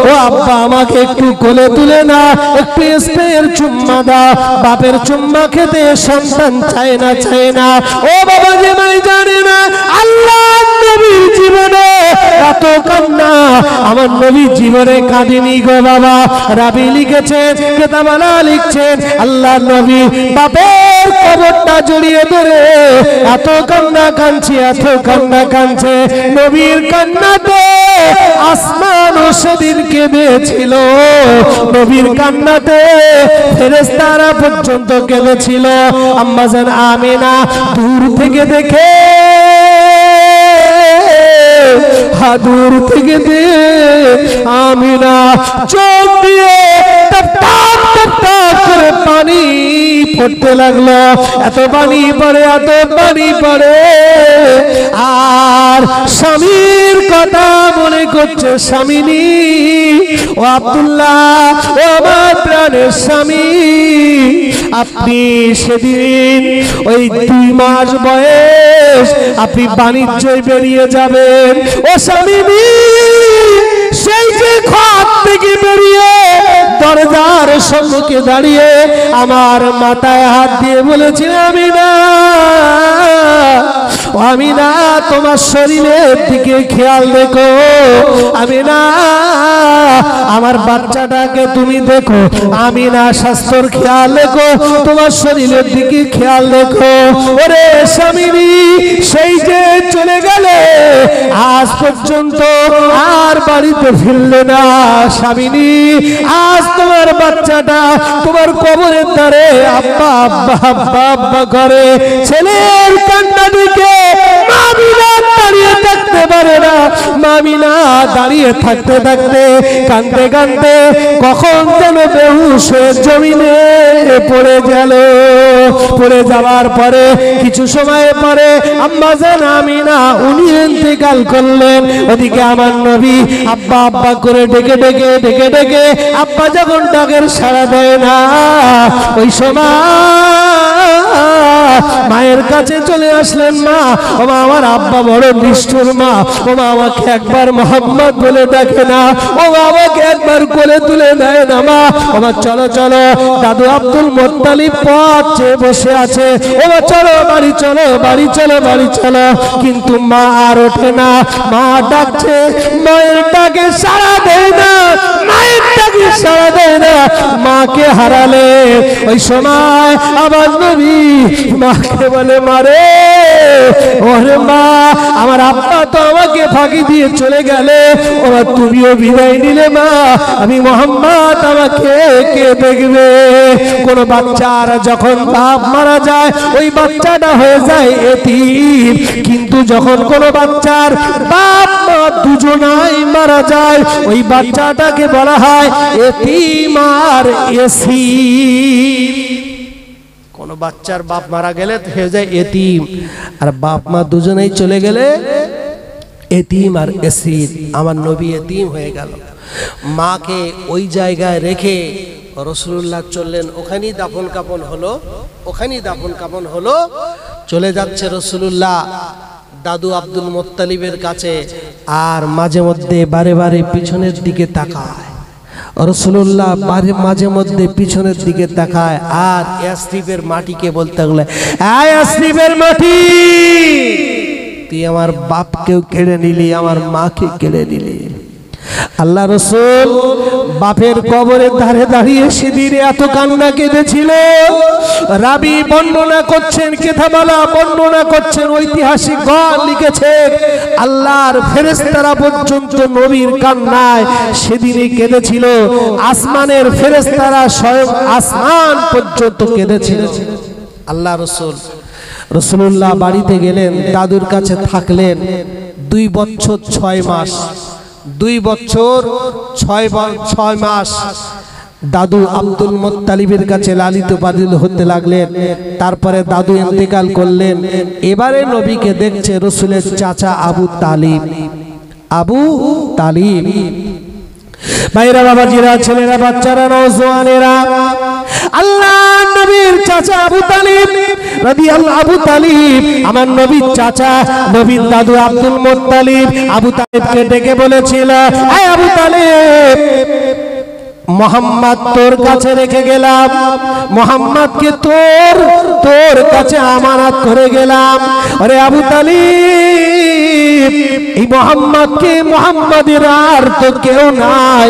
ও আব্বা আমাকে একটু কোলে তুলে না, একটু স্পের চুম্মা দাও। বাপের চুম্মা খেতে সন্তান চায় না, চায় না। ও বাবা যে ভাই জানে না আল্লাহ নবীর জীবনে এত কান্না আমার নবী জীবনে কাঁদেনি গো বাবা। রাবি লিখেছেন, কেতাবালা লিখছেন, আল্লাহ নবী বাপের কবরটা জড়িয়ে ধরে এত কান্না কাঁদছে, এত কান্না কাঁদছে। নবীর কান্নাতে আসমানও সেদিন কেঁদেছিল, নবীর কান্নাতে ফেরেশতারা পর্যন্ত কেঁদেছিল। আম্মা জান আমিনা দূর থেকে দেখে, দূর থেকে দে আমিনা চোখ দিয়ে টপ টপ টপ টপ করে পানি পড়তে লাগলো। এত পানি পড়ে, এত পানি পড়ে, আর স্বামীর কথা মনে করছে। স্বামিনী ও আব্দুল্লাহ, ও আমার প্রাণের স্বামী, আপনি সেদিন ওই 2 মাস বয়স আপনি বাণিজ্যে বেরিয়ে যাবেন। ও স্বামিনী, সেই যে ঘর থেকে বেরিয়ে দরজার সম্মুখে দাঁড়িয়ে আমার মাথায় হাত দিয়ে বলেছিল, আমিনা আমিনা তোমার শরীরের দিকে খেয়াল রেখো, আমিনা আমার বাচ্চাটাকে তুমি দেখো, আমিনা স্বাস্থ্যর খেয়াল রেখো, তোমার শরীরের দিকে খেয়াল রেখো। ওরে স্বামী, সেই যে চলে গেলে আজ পর্যন্ত আর বাড়িতে ফিরলে না। স্বামিনী, আজ তোমার বাচ্চাটা তোমার কবরের ধারে আব্বা আব্বা আব্বা আব্বা করে। ছেলের কান্না দিকে মামিনা দাঁড়িয়ে থাকতে পারে না। মামিনা দাঁড়িয়ে থাকতে থাকতে কাঁদতে কাঁদতে কখন যেন বেহুশ হয়ে জমিনে পড়ে গেল। পড়ে যাওয়ার পরে কিছু সময় পরে আম্মা জান আমিনা উনি ইন্তেকাল করলেন। ওদিকে আমার নবী আব্বা আব্বা করে ডেকে ডেকে ডেকে ডেকে আব্বা যখন ডাকের সাড়া দেয় না, ওই সময় মায়ের কাছে চলে আসলেন। মা, ও মা, আমার আব্বা বড় নিষ্ঠুর মা, ও মা আমাকে একবার মোহাম্মদ বলে ডাকে না, ও মা আমাকে একবার কোলে তুলে দেয় না। মা, ও মা চলো চলো, দাদু আব্দুল মুত্তালিব পথ চেয়ে বসে আছে, ও মা চলো বাড়ি চলো, বাড়ি চলো, বাড়ি চলো। কিন্তু মা আর ওঠে না। মা ডাকছে, মায়ের ডাকে সাড়া দেয় না, মায়ের ডাকে সাড়া দেয় না। মাকে হারালে ওই সময় আবার নবী মাকে বলে, মারে ওরে মা, আমার আব্বা তো আমাকে ফাঁকি দিয়ে চলে গেলে, ওরা তুমিও বিদায় নিলে মা, আমি মোহাম্মদ আমাকে কে দেখবে? কোন বাচ্চার যখন বাপ মারা যায় ওই বাচ্চাটা হয়ে যায় এতিম, কিন্তু যখন কোন বাচ্চার বাপ মা দুজনাই মারা যায় ওই বাচ্চাটাকে বলা হয় এতিম আর এসিম। কোন বাচ্চার বাপ মারা গেলে হয়ে যায় এতিম, আর বাপ মা দুজনেই চলে গেলে এতিম আর এসির। আমার নবী এতিম হয়ে গেল। মাকে ওই জায়গায় রেখে রাসূলুল্লাহ চললেন, ওখানেই দাফন কাফন হলো, ওখানেই দাফন কাফন হলো। চলে যাচ্ছে রাসূলুল্লাহ দাদু আব্দুল মুত্তালিবের কাছে, আর মাঝে মধ্যে বারে বারে পিছনের দিকে তাকায়। রাসূলুল্লাহ মাঝে মধ্যে পিছনের দিকে তাকায় আর ইয়াসরিবের মাটিকে বলতে লাগলেন, এই ইয়াসরিবের মাটি, তুই আমার বাপকেও কেড়ে নিলি, আমার মাকে কেড়ে নিলি। আল্লাহ রাসূল বাপের কবরের ধারে দাঁড়িয়ে সেদিন এত কান্না কেঁদেছিল। রাবি বর্ণনা করছেন, কেতাবালা বর্ণনা করছেন, ঐতিহাসিক গণ লিখেছেন আল্লাহর ফেরেশতারা পর্যন্ত নবীর কান্নায় সেদিনই কেঁদেছিল। আসমানের ফেরেশতারা স্বয়ং আসমান পর্যন্ত কেঁদেছিল। আল্লাহ রাসূলুল্লাহ বাড়িতে গেলেন, দাদুর কাছে থাকলেন 2 বছর 6 মাস। 2 বছর 6 মাস দাদু আব্দুল মুত্তালিবের কাছে লালিত পালিত হতে লাগলেন। তারপরে দাদু ইন্তেকাল করলেন। এবারে নবীকে দেখছে রাসূলের চাচা আবু তালিব। আবু তালিব ভাইরা, বাবাজিরা, ছেলেরা, বাচ্চারা, নওজোয়ানেরা, আল্লাহ নবীর চাচা আবু তালিব রাদিয়াল্লাহু, আবু তালিব আমার নবীর চাচা, নবীর দাদু আব্দুল মুত্তালিব আবু তালিবকে ডেকে বলেছিল, এই আবু তালিব, মোহাম্মদ তোর কাছে রেখে গেলাম, মোহাম্মদকে তোর কাছে আমানত করে গেলাম। আরে আবু তালিব, এই মোহাম্মদকে, মোহাম্মদের আর তো কেউ নাই,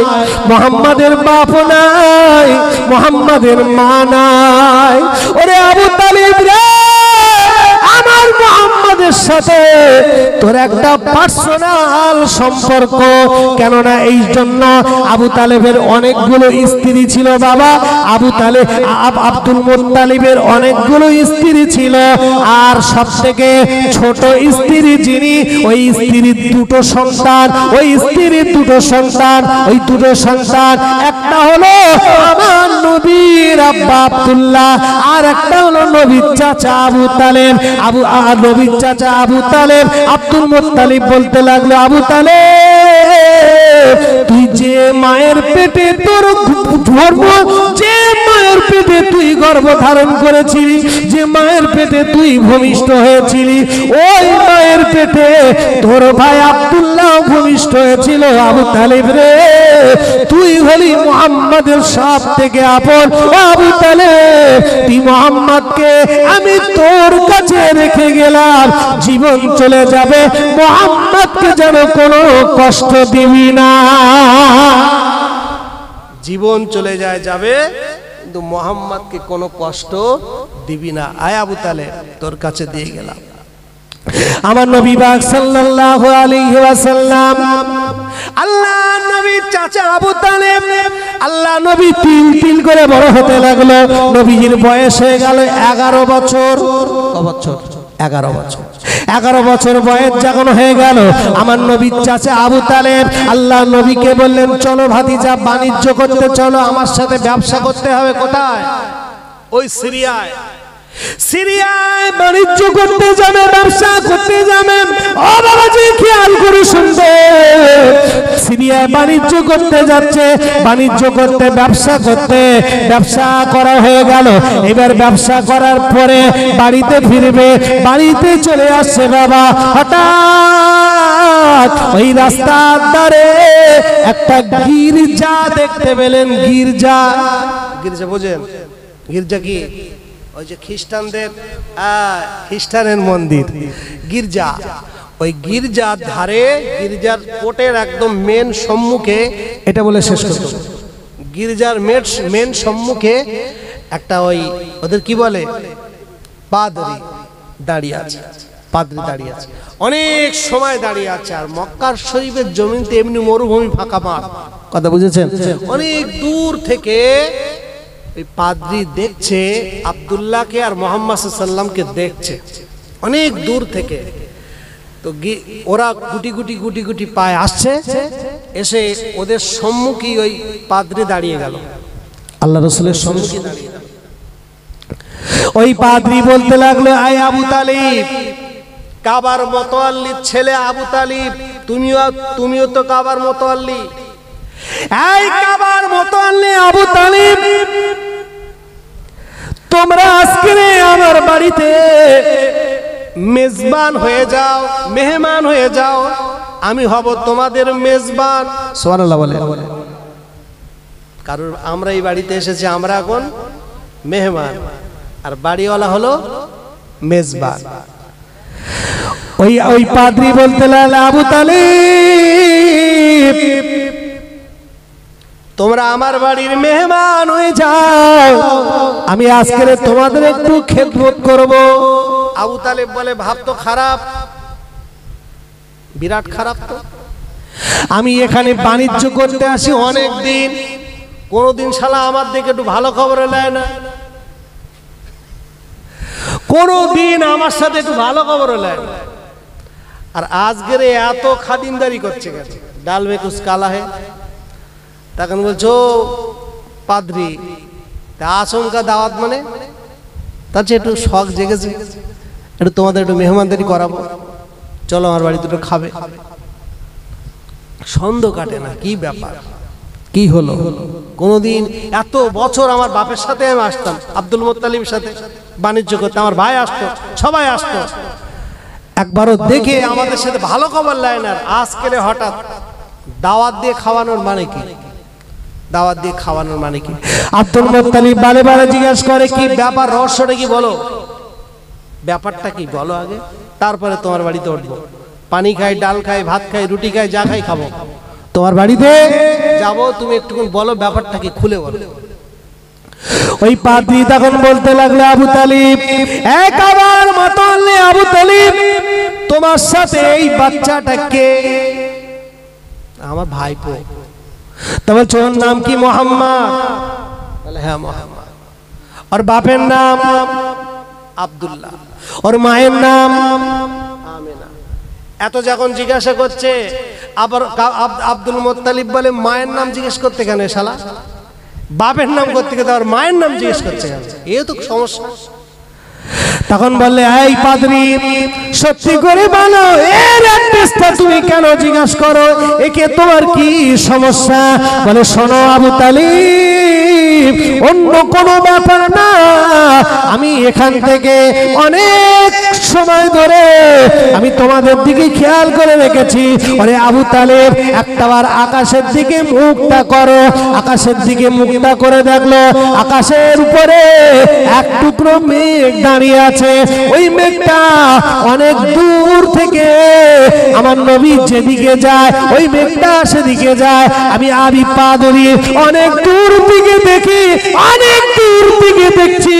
মোহাম্মদের বাপ নাই, মোহাম্মদের মা নাই। ওরে আবু তালিব রে, আমার মোহাম্মদের সাথে তোর একটা পার্সোনাল সম্পর্ক। কেননা এই জন্য আবু তালেবের অনেকগুলো স্ত্রী ছিল বাবা। আবু তালেব আব্দুল মুত্তালিবের অনেকগুলো স্ত্রী ছিল, আর সব থেকে ছোট স্ত্রী যিনি, ওই স্ত্রীর 2টো সন্তান, ওই স্ত্রীর 2টো সন্তান, ওই 2টো সন্তান, একটা হলো আমার নবীর আব্বা আব্দুল্লাহ, আর একটা হলো নবীর চাচা আবু তালেব। নবীর চাচা আবু তালেব আব্দুল মুত্তালিব বলতে লাগলো, আবু তালেব, তুই যে মায়ের পেটে তোর ধর্ম, যে মায়ের পেটে তুই গর্ভ ধারণ করেছিলি, যে মায়ের পেটে তুই ভূমিষ্ঠ হয়েছিলি, ওই মায়ের পেটে তোর ভাই আব্দুল্লাহ ভূমিষ্ঠ হয়েছিল। আবু তালেব রে, তুই হলি মুহাম্মাদের সব থেকে আপন। আবু তালেব, তুই মুহাম্মাদকে আমি তোর কাছে রেখে গেলাম, জীবন চলে যাবে, মুহাম্মাদকে যেন কোনো কষ্ট দিবি না। জীবন চলে যাবে, কিন্তু মুহাম্মাদকে কোনো কষ্ট দিবি না। আয় আবু তালেব, তোর কাছে দিয়ে গেলাম। আমার নবী পাক সাল্লাল্লাহু আলাইহি ওয়াসাল্লাম, আল্লাহ নবীর চাচা আবু তালেব, আল্লাহ নবী তিল করে বড় হতে লাগলো। নবীজির বয়স হয়ে গেল 11 বছর। কত বছর? 11 বছর। 11 বছর বয়স যখন হয়ে গেল, আমার নবীর চাচা আবু তালেব আল্লাহ নবীকে বললেন, চলো ভাতিজা, বাণিজ্য করতে চলো, আমার সাথে ব্যবসা করতে হবে। কোথায়? ওই সিরিয়ায়। সিরিয়ায় বাণিজ্য করতে যাবে, ব্যবসা করতে যাবে। ও বাবাজি, খেয়াল করে শুনবে, সিরিয়ায় বাণিজ্য করতে যাচ্ছে, বাণিজ্য করতে, ব্যবসা করতে, ব্যবসা করা হয়ে গেল। এবার ব্যবসা করার পরে বাড়িতে ফিরবে, বাড়িতে চলে আসছে বাবা। হঠাৎ ওই রাস্তার ধারে একটা গির্জা দেখতে পেলেন। গির্জা বোঝেন? গির্জা কি? ওই যে খ্রিস্টানদের, খ্রিস্টানের মন্দির, গির্জা। ওই গির্জার ধারে, গির্জার কোটের একদম মেন সম্মুখে, এটা বলে শেষ করব, গির্জার মেন সম্মুখে একটা ওই ওদের কি বলে, পাদ্রী দাঁড়িয়ে আছে। পাদ্রী দাঁড়িয়ে আছে, অনেক সময় দাঁড়িয়ে আছে। আর মক্কার শরীফের জমিতে এমনি মরুভূমি, ফাঁকা মাঠ, কথা বুঝেছেন? অনেক দূর থেকে এই পাদ্রী দেখছে আব্দুল্লাহকে আর মুহাম্মদ সাল্লাল্লাহু আলাইহি ওয়াসাল্লামকে দেখছে অনেক দূর থেকে। তো ওরা গুটি গুটি পায়ে আসছে, এসে ওদের সম্মুখী ওই পাদ্রী দাঁড়িয়ে গেল, আল্লাহ রাসূলের সম্মুখী দাঁড়িয়ে গেল। ওই পাদ্রী বলতে লাগলো, আয় আবু তালিব, কাবার মোতাল্লির ছেলে আবু তালিব, তুমিও তো কাবার মোতাল্লি। এই কাবার মোতাল্লি আবু তালিব, তোমরা আজকে আমার বাড়িতে মেজবান হয়ে যাও, মেহমান হয়ে যাও, আমি হব তোমাদের মেজবান। সুবহানাল্লাহ বলে। কারণ আমরা এই বাড়িতে এসেছি, আমরা এখন মেহমান, আর বাড়িওয়ালা হলো মেজবান। ওই পাদ্রী বলতে লাগলো, আবু তালিব, তোমরা আমার বাড়ির মেহমান হয়ে যাও, আমি আজকে তোমাদের একটু খেদমত করব। আবু তালেব বলে ভাব তো খারাপ, বিরাট খারাপ তো। আমি এখানে বাণিজ্য করতে আসি অনেক দিন, কোনদিন শালা আমার দিকে একটু ভালো খবর নেয় না, কোনদিন আমার সাথে একটু ভালো খবর নেয় না। আর আজকের এত খাদিমদারি করছে, গেছে ডাল মে কুছ কালা হে। তখন বলছো পাদ্রি আচমকা দাওয়াত, মানে তার চেয়ে একটু শখ জেগেছে, একটু তোমাদের একটু মেহমানদারি করাবো, চলো আমার বাড়ি দুটো খাবে। সন্দেহ কাটে না, কি ব্যাপার, কি হলো। কোনদিন এত বছর আমার বাপের সাথে আমি আসতাম, আব্দুল মুত্তালিবের সাথে বাণিজ্য করতে, আমার ভাই আসতো, সবাই আসতো, একবারও দেখে আমাদের সাথে ভালো খবর নেয় না। আজকে হঠাৎ দাওয়াত দিয়ে খাওয়ানোর মানে কি, দাওয়াত দিয়ে খাওয়ানোর মানে কি? আব্দুল মুত্তালিব বারে বারে জিজ্ঞাসা করে কি ব্যাপার, রহস্যটা কি বলো, ব্যাপারটা কি বলো আগে, তারপরে তোমার বাড়িতে উঠবো। পানি খাই, ডাল খাই, ভাত খাই, রুটি খাই, যা খাই খাবো, তোমার বাড়িতে যাবো, তুমি একটুকুন বলো ব্যাপারটা কি, খুলে বলো। ওই পাদ্রী তখন বলতে লাগলো, আবু তালিব একবার মতলে, আবু তালিব তোমার সাথে এই বাচ্চাটাকে, আমার ভাইপো। তো বলছো ওর নাম কি, মোহাম্মদ? বলে হ্যাঁ মোহাম্মদ। और বাপের নাম আব্দুল্লাহ, और মায়ের নাম আমিনা। এত যখন জিজ্ঞাসা করছে, আবার আব্দুল মুত্তালিব বলে মায়ের নাম জিজ্ঞেস করতে কেন শালা, বাপের নাম করতে গেলে আর মায়ের নাম জিজ্ঞেস করছে কেন, এ তো সমস্যা। তখন বললে এই পাদ্রী সত্যি করে বলো এর অ্যাড্রেসটা তুমি কেন জিজ্ঞাসা করো, একে তোমার কি সমস্যা? বলে শোনো আবু তালিব, অন্য কোনো ব্যাপার না, আমি এখান থেকে অনেক সময় ধরে আমি তোমাদের দিকে খেয়াল করে রেখেছি। ওরে আবু তালিব একটাবার আকাশের দিকে মুখটা করো। আকাশের দিকে মুখটা করে দেখলো আকাশের উপরে এক টুকরো মেঘ দাঁড়িয়ে আছে। ওই মেঘটা অনেক দূর থেকে আমার নবী যেদিকে যায় ওই মেঘটা সেদিকে যায়। আমি আবি পা ধরিয়ে অনেক দূর থেকে দেখি, অনেক দূর থেকে দেখছি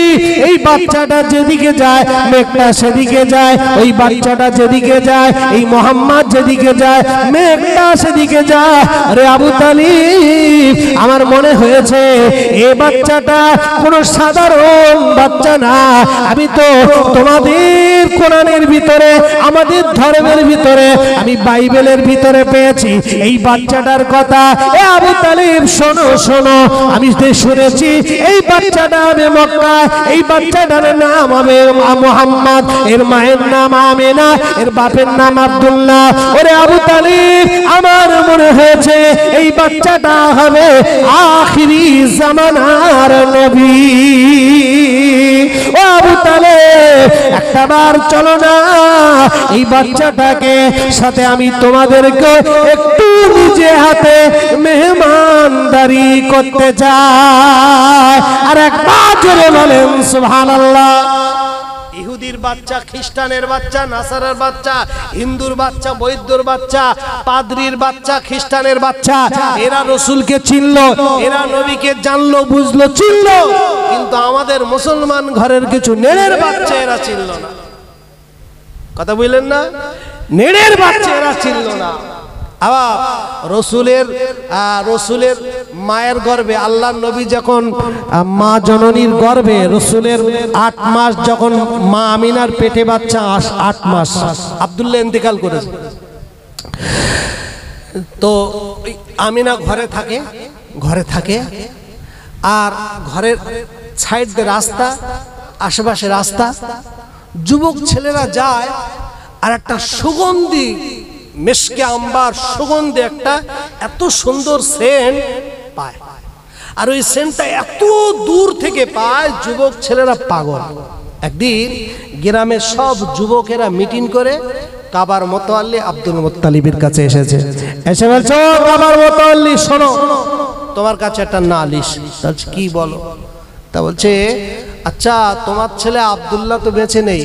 এই বাচ্চাটা যেদিকে যায় মেঘটা সেদিকে যায়, ওই বাচ্চাটা যেদিকে যায় এই মোহাম্মদ যেদিকে যায় মেঘটা সেদিকে যায়। আরে আবু তালিব আমার মনে হয়েছে এই বাচ্চাটা কোনো সাধারণ বাচ্চা না, আমি তো তোমাদের কোরআনের ভিতরে আমাদের ধর্মের ভিতরে আমি বাইবেলের ভিতরে পেয়েছি এই বাচ্চাটার কথা। এ আবু তালিব শোনো শোনো, আমি শুনেছি এই বাচ্চাটা হবে মক্কায়, এই বাচ্চাটার নাম হবে মুহাম্মদ, এর মায়ের নাম আমিনা, এর বাপের নাম আব্দুল্লাহ। ওরে আবু তালিব আমার মনে হয়েছে এই বাচ্চাটা হবে আখিরি জামানার নবী। ও আবু তালিব একটাবার চলো না, এই বাচ্চাটাকে সাথে আমি তোমাদেরকে একটু নিজে হাতে মেহমানদারি করতে চাই। আর একবার জোরে বলেন সুবহানাল্লাহ। ইহুদির বাচ্চা, খ্রিস্টানের বাচ্চা, নাসারার বাচ্চা, হিন্দুর বাচ্চা, বৌদ্ধর বাচ্চা, পাদ্রীর বাচ্চা, খ্রিস্টানের বাচ্চা, এরা রসুলকে চিনলো, এরা নবীকে জানলো, বুঝলো, চিনলো, কিন্তু আমাদের মুসলমান ঘরের কিছু নেড়ের বাচ্চা এরা চিনলো না। কথা বললেন না, নেড়ের বাচ্চা এরা চিনলো না। আবার রসুলের মায়ের গর্ভে আল্লাহর নবী যখন মা জননীর গর্ভে রসুলের 8 মাস যখন মা আমিনার পেটে বাচ্চা 8 মাস আব্দুল্লাহ ইন্তেকাল করেছে, তো আমিনা ঘরে থাকে আর ঘরের সাইড দিয়ে রাস্তা, আশেপাশে রাস্তা, যুবক ছেলেরা যায় আর একটা সুগন্ধি মেশকে আম্বার সুগন্ধি একটা এত সুন্দর সেন্ট পায়, আর ওই সেন্টটা এত দূর থেকে পায় যুবক ছেলেরা পাগল। একদিন গ্রামের সব যুবকেরা মিটিং করে কাবার মোতাল্লি আব্দুল মুত্তালিবের কাছে এসেছে, এসে বলছো কাবার মোতাল্লি শোনো তোমার কাছে একটা নালিশ। কি বলো? তা বলছে আচ্ছা তোমার ছেলে আব্দুল্লাহ তো বেঁচে নেই,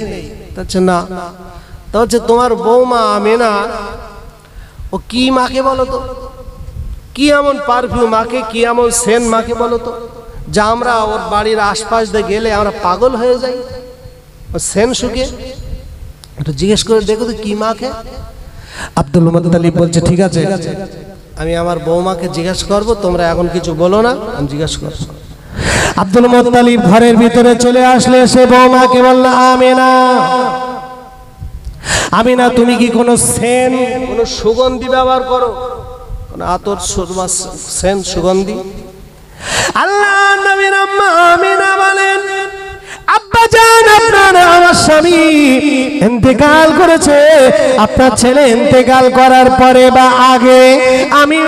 বলছে না। তা হচ্ছে তোমার বৌমা আমিনা ও কি মাকে বলো তো? কি এমন পারফিউম মাকে, কি এমন সেন্ট মাকে বলো তো, যা আমরা ওর বাড়ির আশপাশ দিয়ে গেলে আমরা পাগল হয়ে যাই ও সেন্ট শুকে। একটু জিজ্ঞেস করে দেখো তো কি মাকে। আব্দুল মুত্তালিব বলছে ঠিক আছে, আমি আমার বৌমাকে জিজ্ঞেস করবো, তোমরা এখন কিছু বলো না, আমি জিজ্ঞেস করবো। আব্দুল মুত্তালিব ঘরের ভিতরে চলে আসলে সে বৌমাকে বলল, আমিনা, আমিনা তুমি কি কোনো সেন্ট, কোনো সুগন্ধি ব্যবহার করো, কোনো আতর সেন্ট সুগন্ধি? আল্লাহ নবীর আম্মা আমিনা বলেন, আব্বাজান আপনার আমার স্বামী ইন্তেকাল করেছে, আপনার ছেলে ইন্তেকাল করার পরে বা আগে আমি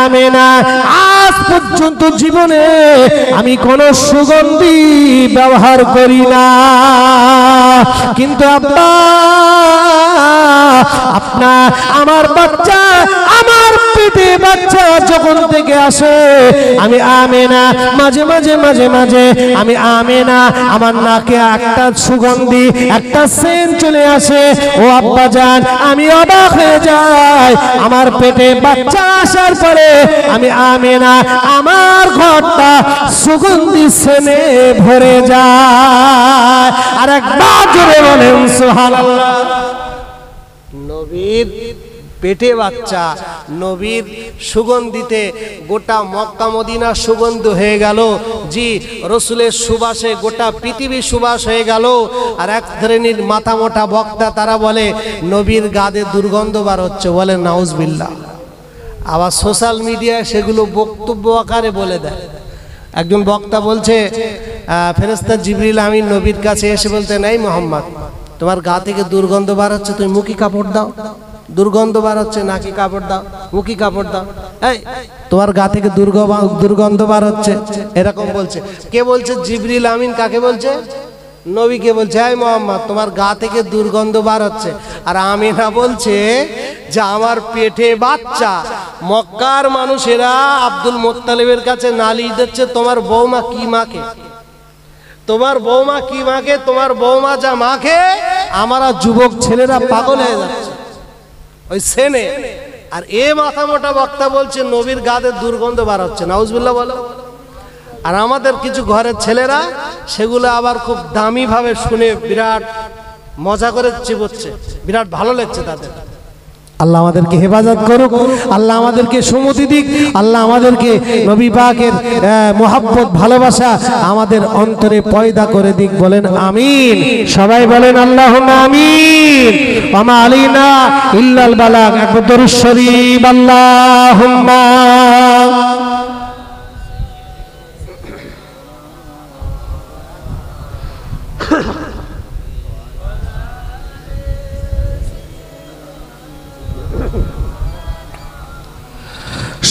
আমিনা আজ পর্যন্ত জীবনে আমি কোন সুগন্ধি ব্যবহার করি না। কিন্তু আব্বা আপনার আমার বাচ্চা, আমার পেটে বাচ্চা যখন থেকে আসে আমি আমিনা মাঝে মাঝে আমি আমিনা আমার নাকে একটা সুগন্ধি, একটা সেন্ট চলে আসে। ও আব্বা জান আমি অবাক হয়ে যাই, আমার পেটে বাচ্চা আসার পরে আমি আমিনা আমার ঘরটা সুগন্ধি সেনে ভরে যায়। আর একবার জোরে বলেন সুবহানাল্লাহ। নবীর পেটে বাচ্চা, নবীর সুগন্ধিতে গোটা মক্কা মদিনা সুগন্ধ হয়ে গেল। জি, রসুলের সুবাসে গোটা পৃথিবী সুবাস হয়ে গেল। আর এক শ্রেণীর মাথা মোটা বক্তা তারা বলে নবীর গাদে দুর্গন্ধ বার হচ্ছে, বলে নাউজুবিল্লাহ। আবার সোশ্যাল মিডিয়ায় সেগুলো বক্তব্য আকারে বলে দেয়। একজন বক্তা বলছে ফেরেশতা জিবরিল আমিন নবীর কাছে এসে বলতেন, এই মোহাম্মদ তোমার গা থেকে দুর্গন্ধ বার হচ্ছে, তুমি মুখে কাপড় দাও। দুর্গন্ধ বার হচ্ছে, নাকি কাপড় দাও, মুখে কাপড় দাও। এই তোমার গা থেকে দুর্গন্ধ বার হচ্ছে, এরকম বলছে। কে বলছে? জিবরিল আমিন। কাকে বলছে? নবীকে বলছে, এই মোহাম্মদ তোমার গা থেকে দুর্গন্ধ বার হচ্ছে। আর আমিনা বলছে যে আমার পেটে বাচ্চা। মক্কার মানুষেরা আব্দুল মুত্তালিবের কাছে নালিশ দিচ্ছে, তোমার বৌমা কি মাকে, তোমার বৌমা কি মাকে, তোমার বৌমা যা মাকে আমরা যুবক ছেলেরা পাগল হয়ে যাচ্ছে ওই সেনে। আর এ মাথা মোটা বক্তা বলছে নবীর গাদের দুর্গন্ধ বার হচ্ছে, নাউজুবিল্লাহ বলো। আর আমাদের কিছু ঘরের ছেলেরা সেগুলো আবার খুব দামি ভাবে শুনে বিরাট মজা করে চিবোচ্ছে, বিরাট ভালো লাগছে তাদের। আল্লাহ আমাদেরকে হেফাজত করুক, আল্লাহ আমাদেরকে সুমতি দিক, আল্লাহ আমাদেরকে নবী পাকের মোহাব্বত ভালোবাসা আমাদের অন্তরে পয়দা করে দিক। বলেন আমিন। সবাই বলেন আল্লাহুম্মা আমিন। ওয়া মা আলাইনা ইল্লাল বালাগ। একবার দরুদ শরীফ আল্লাহুম্মা।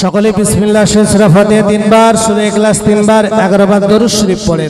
সকলে বিসমিল্লাহ শেষ ফাতিহা 3 বার, সূরা ইখলাস 3 বার, 11 বার দরুদ শরীফ পড়ে।